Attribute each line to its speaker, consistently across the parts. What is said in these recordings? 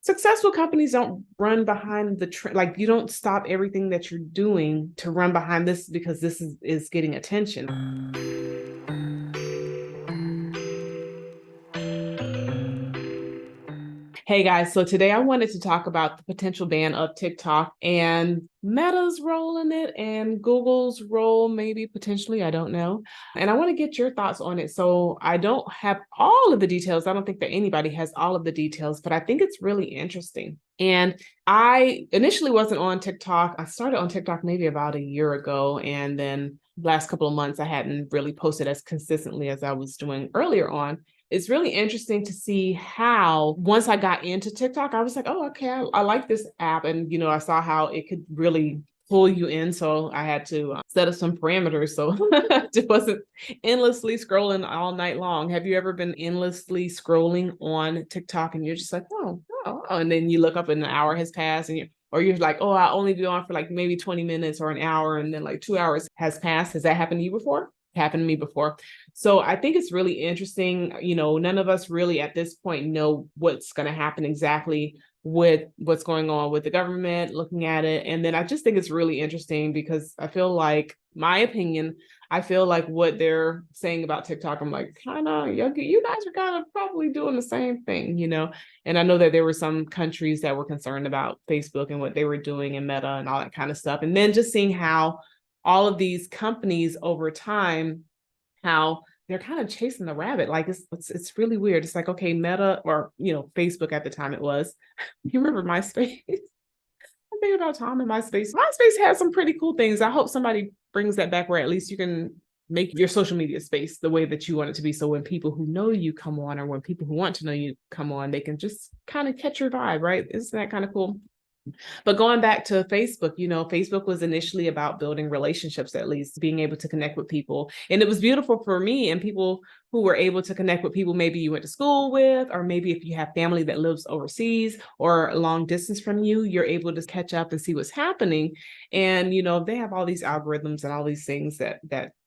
Speaker 1: Successful companies don't run behind the trend. Like you don't stop everything that you're doing to run behind this because this is getting attention. Hey guys, so today I wanted to talk about the potential ban of TikTok and Meta's role in it and Google's role, maybe potentially, I don't know. And I want to get your thoughts on it. So I don't have all of the details. I don't think that anybody has all of the details, but I think it's really interesting. And I initially wasn't on TikTok. I started on TikTok maybe about a year ago. And then last couple of months, I hadn't really posted as consistently as I was doing earlier on. It's really interesting to see how once I got into TikTok, I was like, oh, okay, I like this app. And, I saw how it could really pull you in. So I had to set up some parameters. So it wasn't endlessly scrolling all night long. Have you ever been endlessly scrolling on TikTok and you're just like, oh, and then you look up and an hour has passed and you're like, oh, I'll only be on for like maybe 20 minutes or an hour. And then like 2 hours has passed. Has that happened to you before? Happened to me before. So I think it's really interesting. None of us really at this point know what's going to happen exactly with what's going on with the government, looking at it. And then I just think it's really interesting because I feel like, my opinion, I feel like what they're saying about TikTok, I'm like, kind of, you guys are kind of probably doing the same thing. And I know that there were some countries that were concerned about Facebook and what they were doing in Meta and all that kind of stuff. And then just seeing how all of these companies over time, how they're kind of chasing the rabbit. Like it's really weird. It's like, okay, Meta or Facebook at the time it was. You remember MySpace? I think about Tom and MySpace. MySpace had some pretty cool things. I hope somebody brings that back where at least you can make your social media space the way that you want it to be. So when people who know you come on, or when people who want to know you come on, they can just kind of catch your vibe, right? Isn't that kind of cool? But going back to Facebook, Facebook was initially about building relationships, at least being able to connect with people. And it was beautiful for me and people who were able to connect with people maybe you went to school with, or maybe if you have family that lives overseas or long distance from you, you're able to catch up and see what's happening. And, they have all these algorithms and all these things that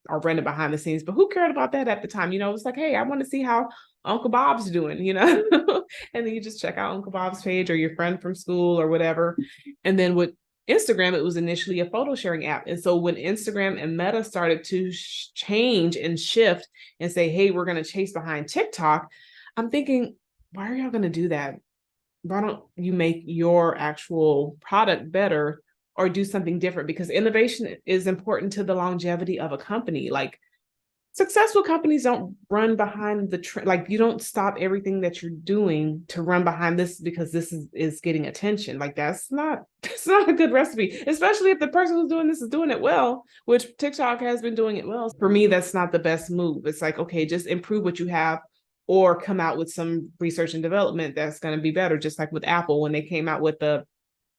Speaker 1: are running behind the scenes, but who cared about that at the time? It's like, hey, I want to see how Uncle Bob's doing. And then you just check out Uncle Bob's page or your friend from school or whatever. And then with Instagram, it was initially a photo sharing app. And so when Instagram and Meta started to change and shift and say, hey, we're going to chase behind TikTok, I'm thinking, why are y'all going to do that? Why don't you make your actual product better or do something different? Because innovation is important to the longevity of a company. Like, successful companies don't run behind the trend. Like you don't stop everything that you're doing to run behind this because this is getting attention. Like that's not a good recipe, especially if the person who's doing this is doing it well, which TikTok has been doing it well. For me, that's not the best move. It's like, okay, just improve what you have or come out with some research and development that's going to be better. Just like with Apple, when they came out with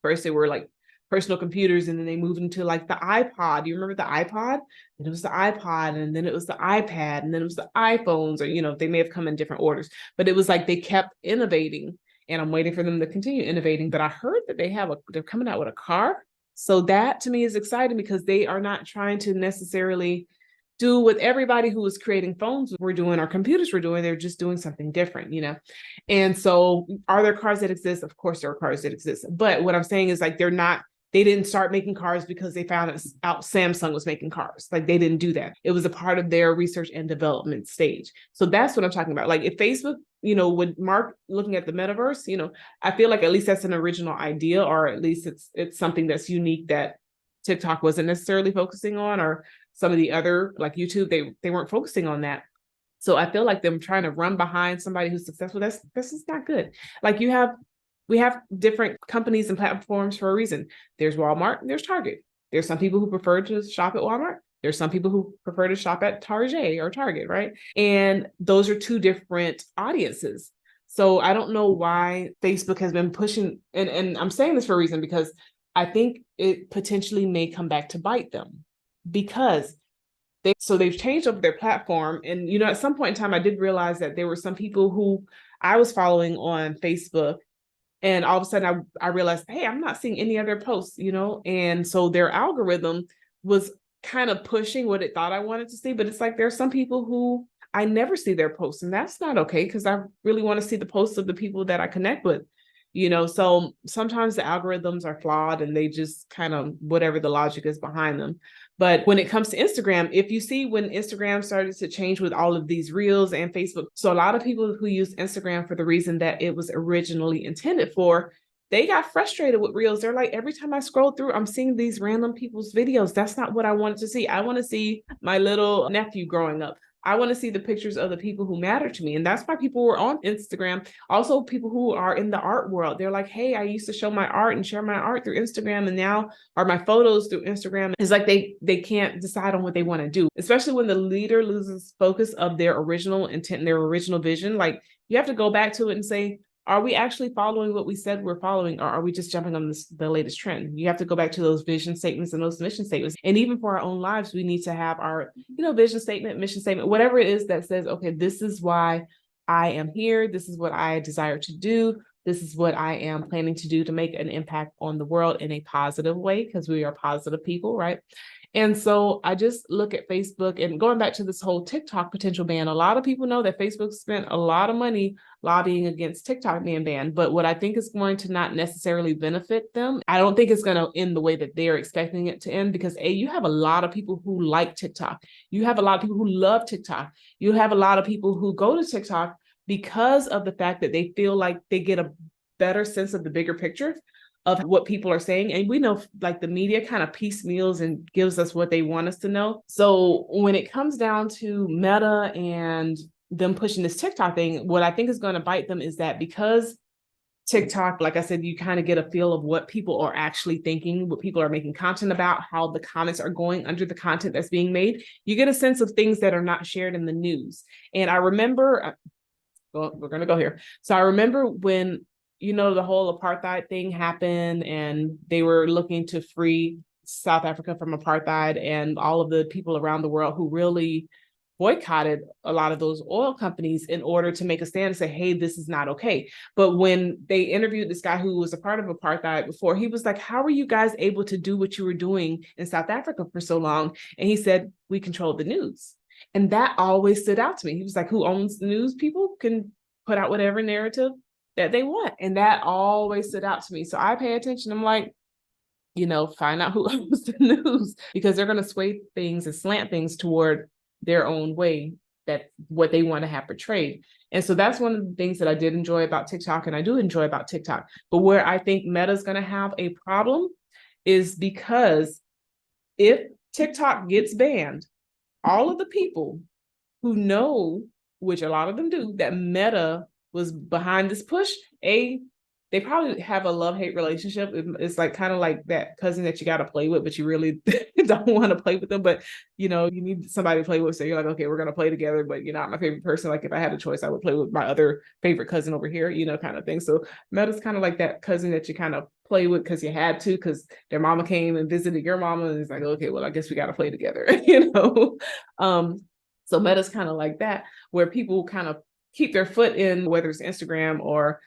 Speaker 1: first they were like personal computers and then they moved into like the iPod. You remember the iPod? And it was the iPod and then it was the iPad and then it was the iPhones, or they may have come in different orders, but it was like they kept innovating and I'm waiting for them to continue innovating. But I heard that they're coming out with a car. So that to me is exciting because they are not trying to necessarily do what everybody who was creating phones were doing or computers were doing. They're just doing something different. And so are there cars that exist? Of course there are cars that exist. But what I'm saying is like they didn't start making cars because they found out Samsung was making cars. Like they didn't do that. It was a part of their research and development stage. So that's what I'm talking about. Like if Facebook, would mark looking at the metaverse, I feel like at least that's an original idea, or at least it's something that's unique that TikTok wasn't necessarily focusing on, or some of the other like YouTube, they weren't focusing on that. So I feel like them trying to run behind somebody who's successful, that's just not good. Like we have different companies and platforms for a reason. There's Walmart and there's Target. There's some people who prefer to shop at Walmart. There's some people who prefer to shop at Target or Target, right? And those are two different audiences. So I don't know why Facebook has been pushing, and I'm saying this for a reason because I think it potentially may come back to bite them because they've changed up their platform. And at some point in time, I did realize that there were some people who I was following on Facebook, and all of a sudden I realized, hey, I'm not seeing any other posts, and so their algorithm was kind of pushing what it thought I wanted to see. But it's like there are some people who I never see their posts, and that's not okay because I really want to see the posts of the people that I connect with. So sometimes the algorithms are flawed and they just kind of whatever the logic is behind them. But when it comes to Instagram, if you see when Instagram started to change with all of these reels and Facebook, so a lot of people who use Instagram for the reason that it was originally intended for, they got frustrated with reels. They're like, every time I scroll through, I'm seeing these random people's videos. That's not what I wanted to see. I want to see my little nephew growing up. I want to see the pictures of the people who matter to me. And that's why people were on Instagram. Also, people who are in the art world, they're like, hey, I used to show my art and share my art through Instagram, and now are my photos through Instagram. It's like they can't decide on what they want to do, especially when the leader loses focus of their original intent and their original vision. Like, you have to go back to it and say, are we actually following what we said we're following, or are we just jumping on the latest trend? You have to go back to those vision statements and those mission statements. And even for our own lives, we need to have our, vision statement, mission statement, whatever it is that says, okay, this is why I am here. This is what I desire to do. This is what I am planning to do to make an impact on the world in a positive way, because we are positive people, right? And so I just look at Facebook, and going back to this whole TikTok potential ban, a lot of people know that Facebook spent a lot of money lobbying against TikTok being banned. But what I think is going to not necessarily benefit them, I don't think it's going to end the way that they're expecting it to end, because you have a lot of people who like TikTok. You have a lot of people who love TikTok. You have a lot of people who go to TikTok because of the fact that they feel like they get a better sense of the bigger picture of what people are saying. And we know, like, the media kind of piecemeals and gives us what they want us to know. So when it comes down to Meta and them pushing this TikTok thing, what I think is going to bite them is that because TikTok, like I said, you kind of get a feel of what people are actually thinking, what people are making content about, how the comments are going under the content that's being made. You get a sense of things that are not shared in the news. And I remember, well, we're going to go here. So I remember when, the whole apartheid thing happened, and they were looking to free South Africa from apartheid, and all of the people around the world who really boycotted a lot of those oil companies in order to make a stand and say, hey, this is not okay. But when they interviewed this guy who was a part of apartheid before, he was like, how were you guys able to do what you were doing in South Africa for so long? And he said, we controlled the news. And that always stood out to me. He was like, who owns the news? People can put out whatever narrative that they want. And that always stood out to me. So I pay attention. I'm like, find out who owns the news, because they're going to sway things and slant things toward their own way, that what they want to have portrayed. And so that's one of the things that I did enjoy about TikTok, and I do enjoy about TikTok. But where I think Meta is going to have a problem is because if TikTok gets banned, all of the people who know, which a lot of them do, that Meta was behind this push, they probably have a love-hate relationship. It's like kind of like that cousin that you got to play with, but you really don't want to play with them. But, you need somebody to play with. So you're like, okay, we're going to play together, but you're not my favorite person. Like, if I had a choice, I would play with my other favorite cousin over here, kind of thing. So Meta's kind of like that cousin that you kind of play with because you had to, because their mama came and visited your mama. And it's like, okay, well, I guess we got to play together, So Meta's kind of like that, where people kind of keep their foot in, whether it's Instagram or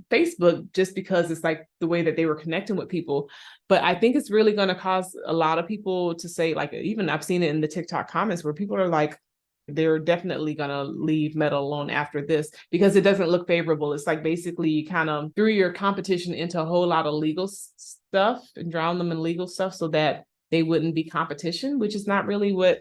Speaker 1: Facebook, just because it's like the way that they were connecting with people. But I think it's really going to cause a lot of people to say, like, even I've seen it in the TikTok comments where people are like, they're definitely going to leave Meta alone after this because it doesn't look favorable. It's like basically you kind of threw your competition into a whole lot of legal stuff and drown them in legal stuff so that they wouldn't be competition, which is not really what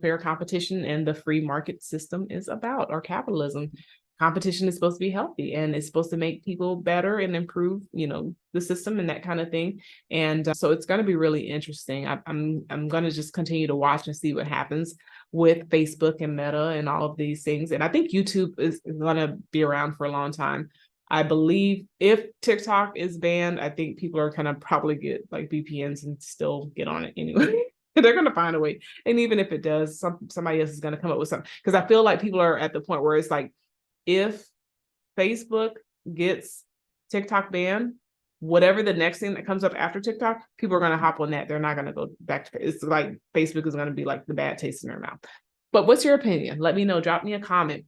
Speaker 1: fair competition and the free market system is about, or capitalism. Competition is supposed to be healthy, and it's supposed to make people better and improve, the system and that kind of thing. And so it's going to be really interesting. I'm going to just continue to watch and see what happens with Facebook and Meta and all of these things. And I think YouTube is going to be around for a long time. I believe if TikTok is banned, I think people are going to probably get like VPNs and still get on it anyway. They're going to find a way. And even if it does, somebody else is going to come up with something. Because I feel like people are at the point where it's like, if Facebook gets TikTok banned, whatever the next thing that comes up after TikTok, people are going to hop on that. They're not going to go back to it. It's like Facebook is going to be like the bad taste in their mouth. But what's your opinion? Let me know. Drop me a comment.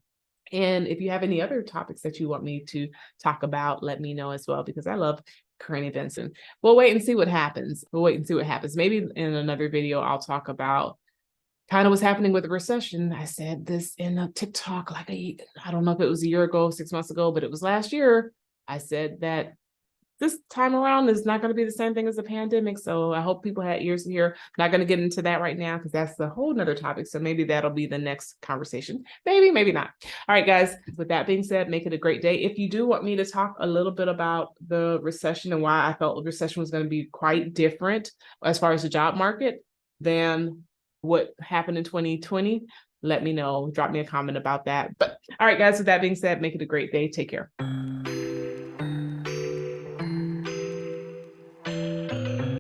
Speaker 1: And if you have any other topics that you want me to talk about, let me know as well, because I love current events. And we'll wait and see what happens. Maybe in another video, I'll talk about kind of what's happening with the recession. I said this in a TikTok, I don't know if it was a year ago, 6 months ago, but it was last year. I said that this time around is not going to be the same thing as the pandemic. So I hope people had ears to hear. Not going to get into that right now because that's the whole nother topic. So maybe that'll be the next conversation. Maybe, maybe not. All right, guys. With that being said, make it a great day. If you do want me to talk a little bit about the recession and why I felt the recession was going to be quite different as far as the job market than what happened in 2020, let me know. Drop me a comment about that. But all right, guys, with that being said, make it a great day. Take care.